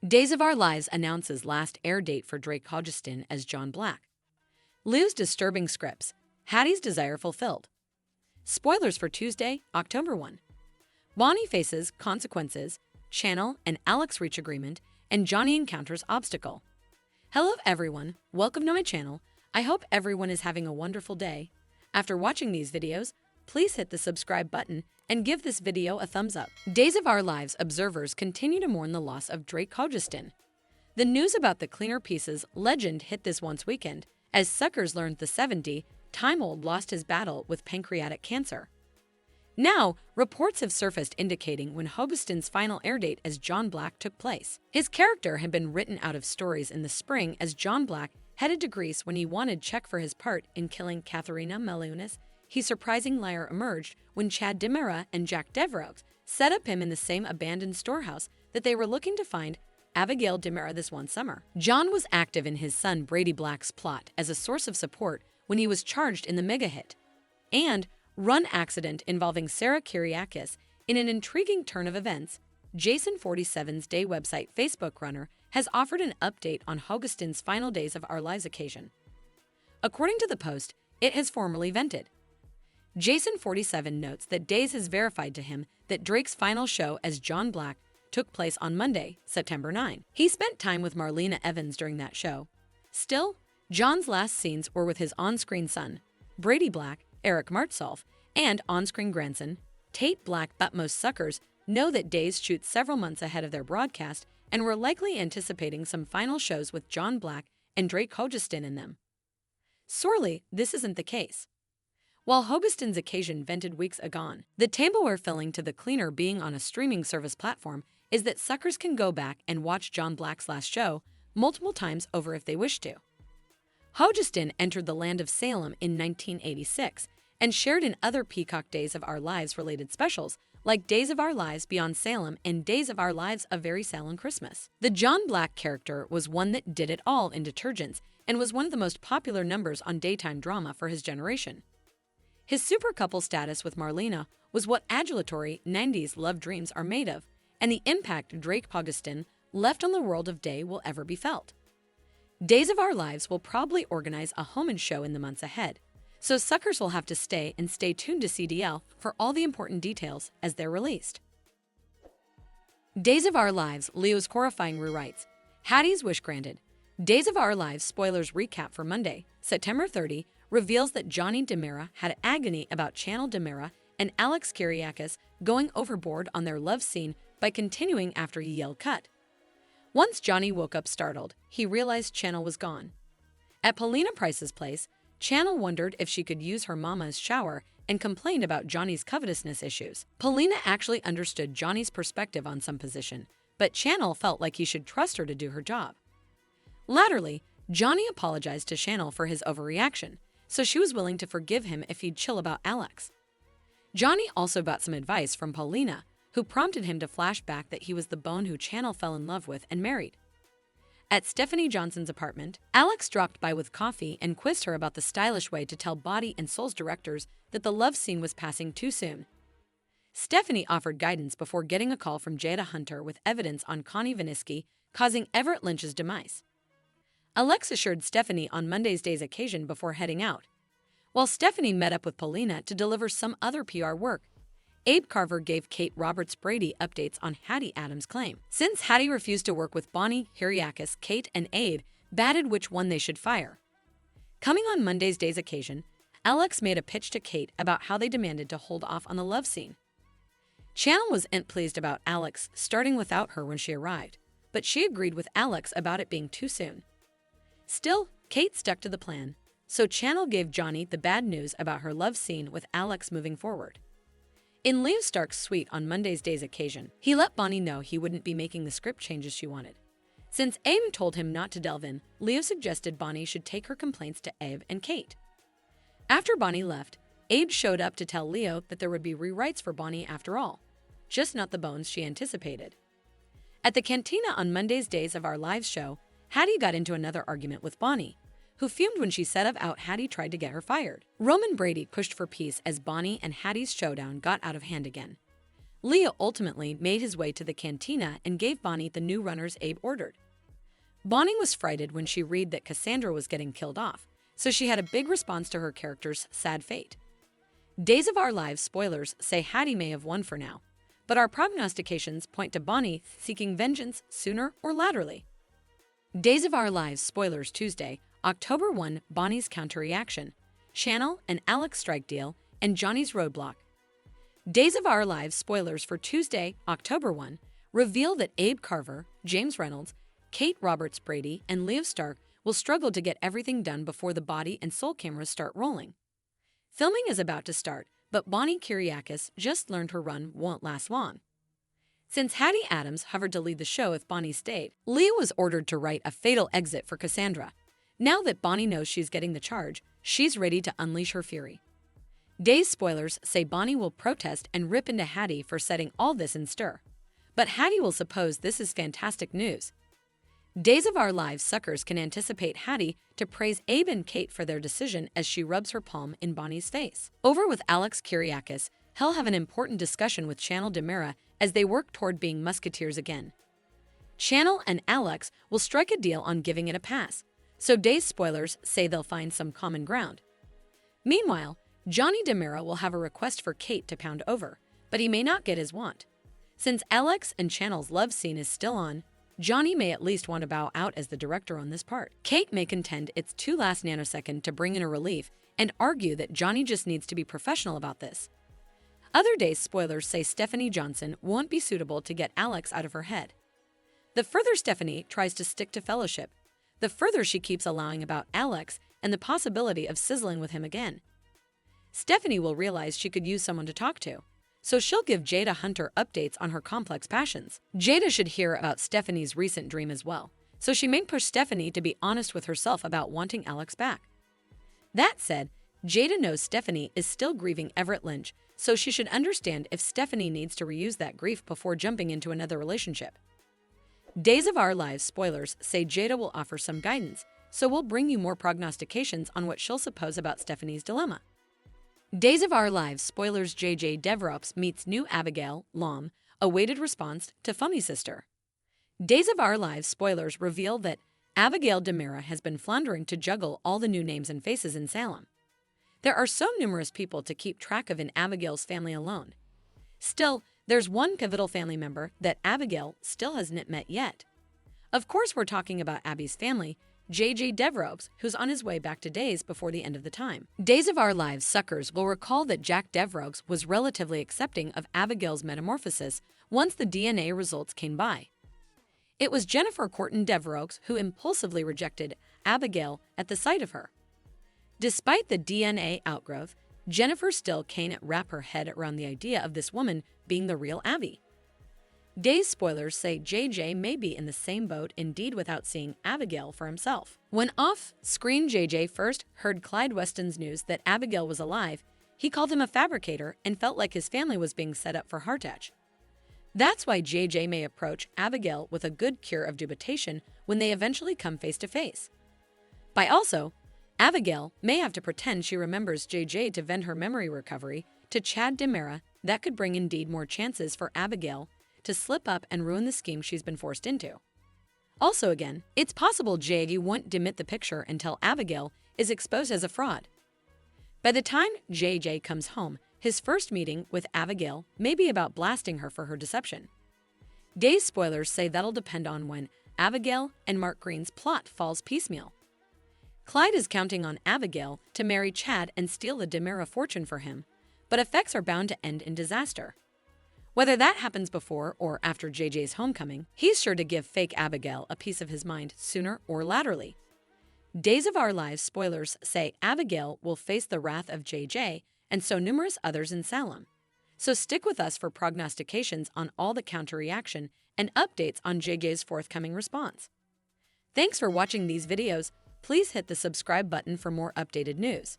Days of Our Lives announces last air date for Drake Hogestyn as John Black. Lou's disturbing scripts. Hattie's desire fulfilled. Spoilers for Tuesday, October 1. Bonnie faces consequences. Channel and Alex reach agreement, and Johnny encounters obstacle. Hello everyone, welcome to my channel. I hope everyone is having a wonderful day. After watching these videos, please hit the subscribe button and give this video a thumbs up. Days of Our Lives observers continue to mourn the loss of Drake Hogestyn. The news about the Cleaner Pieces legend hit this once weekend, as suckers learned the 70-time-old lost his battle with pancreatic cancer. Now, reports have surfaced indicating when Hogestyn's final air-date as John Black took place. His character had been written out of stories in the spring as John Black headed to Greece when he wanted check for his part in killing Katharina Melounis. His surprising liar emerged when Chad DiMera and Jack Devereaux set up him in the same abandoned storehouse that they were looking to find Abigail DiMera this one summer. John was active in his son Brady Black's plot as a source of support when he was charged in the mega-hit and run accident involving Sarah Kyriakis. In an intriguing turn of events, Jason 47's day website Facebook Runner has offered an update on Hogestyn's final Days of Our Lives occasion. According to the post, it has formally vented. Jason 47 notes that Days has verified to him that Drake's final show as John Black took place on Monday, September 9. He spent time with Marlena Evans during that show. Still, John's last scenes were with his on-screen son, Brady Black, Eric Martsolf, and on-screen grandson, Tate Black. But most suckers know that Days shoots several months ahead of their broadcast and were likely anticipating some final shows with John Black and Drake Hogestyn in them. Sorely, this isn't the case. While Hogestyn's occasion vented weeks agone, the tableware filling to the cleaner being on a streaming service platform is that suckers can go back and watch John Black's last show multiple times over if they wish to. Hogestyn entered the land of Salem in 1986 and shared in other Peacock Days of Our Lives related specials like Days of Our Lives Beyond Salem and Days of Our Lives A Very Salem Christmas. The John Black character was one that did it all in detergents and was one of the most popular numbers on daytime drama for his generation. His super couple status with Marlena was what adulatory 90s love dreams are made of, and the impact Drake Hogestyn left on the world of Day will ever be felt. Days of Our Lives will probably organize a home-and show in the months ahead, so suckers will have to stay tuned to CDL for all the important details as they're released. Days of Our Lives, Leo's horrifying rewrites. Hattie's wish granted. Days of Our Lives spoilers recap for Monday, September 30, reveals that Johnny DiMera had agony about Channel DiMera and Alex Kyriakis going overboard on their love scene by continuing after he yelled cut. Once Johnny woke up startled, he realized Channel was gone. At Paulina Price's place, Channel wondered if she could use her mama's shower and complained about Johnny's covetousness issues. Paulina actually understood Johnny's perspective on some position, but Channel felt like he should trust her to do her job. Latterly, Johnny apologized to Channel for his overreaction, so she was willing to forgive him if he'd chill about Alex. Johnny also got some advice from Paulina, who prompted him to flash back that he was the bone who Channel fell in love with and married. At Stephanie Johnson's apartment, Alex dropped by with coffee and quizzed her about the stylish way to tell Body and Soul's directors that the love scene was passing too soon. Stephanie offered guidance before getting a call from Jada Hunter with evidence on Connie Viniski causing Everett Lynch's demise. Alex assured Stephanie on Monday's Day's occasion before heading out. While Stephanie met up with Paulina to deliver some other PR work, Abe Carver gave Kate Roberts Brady updates on Hattie Adams' claim. Since Hattie refused to work with Bonnie, Kyriakis, Kate, and Abe batted which one they should fire. Coming on Monday's Day's occasion, Alex made a pitch to Kate about how they demanded to hold off on the love scene. Channel wasn't pleased about Alex starting without her when she arrived, but she agreed with Alex about it being too soon. Still, Kate stuck to the plan, so Channel gave Johnny the bad news about her love scene with Alex moving forward. In Leo Stark's suite on Monday's Day's occasion, he let Bonnie know he wouldn't be making the script changes she wanted. Since Abe told him not to delve in, Leo suggested Bonnie should take her complaints to Abe and Kate. After Bonnie left, Abe showed up to tell Leo that there would be rewrites for Bonnie after all, just not the bones she anticipated. At the cantina on Monday's Days of Our Lives show, Hattie got into another argument with Bonnie, who fumed when she said out Hattie tried to get her fired. Roman Brady pushed for peace as Bonnie and Hattie's showdown got out of hand again. Leo ultimately made his way to the cantina and gave Bonnie the new runners Abe ordered. Bonnie was frightened when she read that Cassandra was getting killed off, so she had a big response to her character's sad fate. Days of Our Lives spoilers say Hattie may have won for now, but our prognostications point to Bonnie seeking vengeance sooner or laterally. Days of Our Lives spoilers Tuesday, October 1, Bonnie's counter-reaction, Chanel and Alex strike deal, and Johnny's roadblock. Days of Our Lives spoilers for Tuesday, October 1, reveal that Abe Carver, James Reynolds, Kate Roberts Brady, and Leo Stark will struggle to get everything done before the body and soul cameras start rolling. Filming is about to start, but Bonnie Kyriakis just learned her run won't last long. Since Hattie Adams hovered to lead the show if Bonnie stayed, Leo was ordered to write a fatal exit for Cassandra. Now that Bonnie knows she's getting the charge, she's ready to unleash her fury. Days spoilers say Bonnie will protest and rip into Hattie for setting all this in stir. But Hattie will suppose this is fantastic news. Days of Our Lives suckers can anticipate Hattie to praise Abe and Kate for their decision as she rubs her palm in Bonnie's face. Over with Alex Kyriakis, he'll have an important discussion with Chanel DiMera as they work toward being musketeers again. Chanel and Alex will strike a deal on giving it a pass, so Days spoilers say they'll find some common ground. Meanwhile, Johnny DiMera will have a request for Kate to pound over, but he may not get his want. Since Alex and Chanel's love scene is still on, Johnny may at least want to bow out as the director on this part. Kate may contend it's too last nanosecond to bring in a relief and argue that Johnny just needs to be professional about this. Other Days spoilers say Stephanie Johnson won't be suitable to get Alex out of her head. The further Stephanie tries to stick to Fellowship, the further she keeps allowing about Alex and the possibility of sizzling with him again. Stephanie will realize she could use someone to talk to, so she'll give Jada Hunter updates on her complex passions. Jada should hear about Stephanie's recent dream as well, so she may push Stephanie to be honest with herself about wanting Alex back. That said, Jada knows Stephanie is still grieving Everett Lynch, so she should understand if Stephanie needs to reuse that grief before jumping into another relationship. Days of Our Lives spoilers say Jada will offer some guidance, so we'll bring you more prognostications on what she'll suppose about Stephanie's dilemma. Days of Our Lives spoilers JJ Devrops meets new Abigail, Lom, awaited response to Funny Sister. Days of Our Lives spoilers reveal that Abigail DiMera has been floundering to juggle all the new names and faces in Salem. There are so numerous people to keep track of in Abigail's family alone. Still, there's one pivotal family member that Abigail still hasn't met yet. Of course, we're talking about Abby's family, JJ Devrobes, who's on his way back to Days before the end of the time. Days of Our Lives suckers will recall that Jack Devrobes was relatively accepting of Abigail's metamorphosis once the DNA results came by. It was Jennifer Corton Devrobes who impulsively rejected Abigail at the sight of her. Despite the DNA outgrowth, Jennifer still can't wrap her head around the idea of this woman being the real Abby. Days spoilers say JJ may be in the same boat, indeed, without seeing Abigail for himself. When off-screen JJ first heard Clyde Weston's news that Abigail was alive, he called him a fabricator and felt like his family was being set up for heartache. That's why JJ may approach Abigail with a good cure of dubitation when they eventually come face to face. By also, Abigail may have to pretend she remembers JJ to vend her memory recovery to Chad DiMera. That could bring indeed more chances for Abigail to slip up and ruin the scheme she's been forced into. Also again, it's possible JD won't demit the picture until Abigail is exposed as a fraud. By the time JJ comes home, his first meeting with Abigail may be about blasting her for her deception. Days spoilers say that'll depend on when Abigail and Mark Green's plot falls piecemeal. Clyde is counting on Abigail to marry Chad and steal the DiMera fortune for him, but effects are bound to end in disaster. Whether that happens before or after JJ's homecoming, he's sure to give fake Abigail a piece of his mind sooner or laterally. Days of Our Lives spoilers say Abigail will face the wrath of JJ and so numerous others in Salem. So stick with us for prognostications on all the counter-reaction and updates on JJ's forthcoming response. Thanks for watching these videos. Please hit the subscribe button for more updated news.